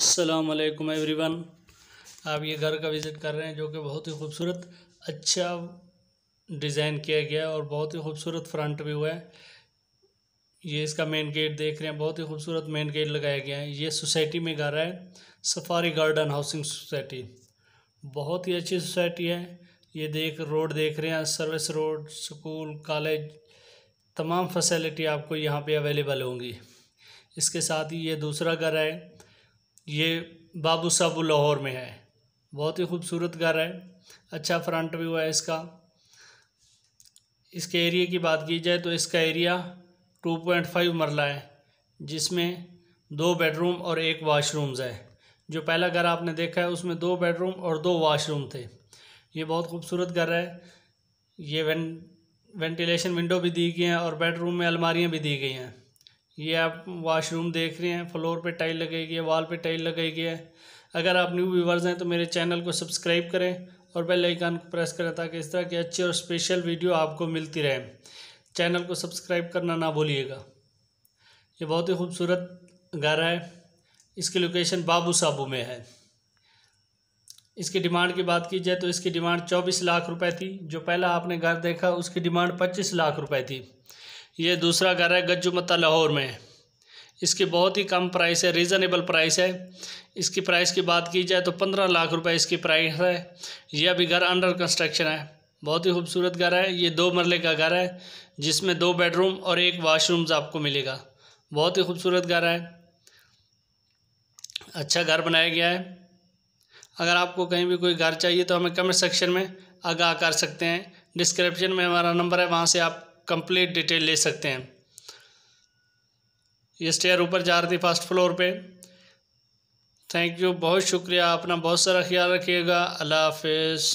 अस्सलाम वालेकुम एवरीवन। आप ये घर का विज़िट कर रहे हैं जो कि बहुत ही खूबसूरत अच्छा डिज़ाइन किया गया है और बहुत ही खूबसूरत फ्रंट व्यू है। ये इसका मेन गेट देख रहे हैं, बहुत ही खूबसूरत मेन गेट लगाया गया है। ये सोसाइटी में घर है, सफारी गार्डन हाउसिंग सोसाइटी, बहुत ही अच्छी सोसाइटी है। ये रोड देख रहे हैं, सर्विस रोड, स्कूल, कॉलेज, तमाम फैसिलिटी आपको यहाँ पे अवेलेबल होंगी। इसके साथ ही ये दूसरा घर है, ये बाबू साबू लाहौर में है, बहुत ही खूबसूरत घर है, अच्छा फ्रंट व्यू है इसका। इसके एरिया की बात की जाए तो इसका एरिया 2.5 मरला है, जिसमें 2 बेडरूम और 1 वाशरूम्स है। जो पहला घर आपने देखा है उसमें 2 बेडरूम और 2 वाशरूम थे। ये बहुत खूबसूरत घर है। ये वेंटिलेशन विंडो भी दी गई हैं और बेडरूम में अलमारियाँ भी दी गई हैं। ये आप वॉशरूम देख रहे हैं, फ्लोर पे टाइल लगाई गई है, वॉल पे टाइल लगाई गई है। अगर आप न्यू व्यूवर्स हैं तो मेरे चैनल को सब्सक्राइब करें और बेल आइकन को प्रेस करें ताकि इस तरह की अच्छी और स्पेशल वीडियो आपको मिलती रहे। चैनल को सब्सक्राइब करना ना भूलिएगा। ये बहुत ही खूबसूरत घर है। इसकी लोकेशन बाबू साबू में है। इसकी डिमांड की बात की जाए तो इसकी डिमांड 24 लाख रुपए थी। जो पहला आपने घर देखा उसकी डिमांड 25 लाख रुपए थी। ये दूसरा घर है गज्जुमत्ता लाहौर में। इसकी बहुत ही कम प्राइस है, रीज़नेबल प्राइस है। इसकी प्राइस की बात की जाए तो 15 लाख रुपए इसकी प्राइस है। यह अभी घर अंडर कंस्ट्रक्शन है। बहुत ही खूबसूरत घर है। ये 2 मरले का घर है जिसमें 2 बेडरूम और 1 वाशरूम्स आपको मिलेगा। बहुत ही खूबसूरत घर है, अच्छा घर बनाया गया है। अगर आपको कहीं भी कोई घर चाहिए तो हमें कमेंट सेक्शन में आगाह कर सकते हैं। डिस्क्रिप्शन में हमारा नंबर है, वहाँ से आप कंप्लीट डिटेल ले सकते हैं। ये स्टेयर ऊपर जा रही थी फर्स्ट फ्लोर पे। थैंक यू, बहुत शुक्रिया। अपना बहुत सारा ख्याल रखिएगा। अल्लाह हाफिज़।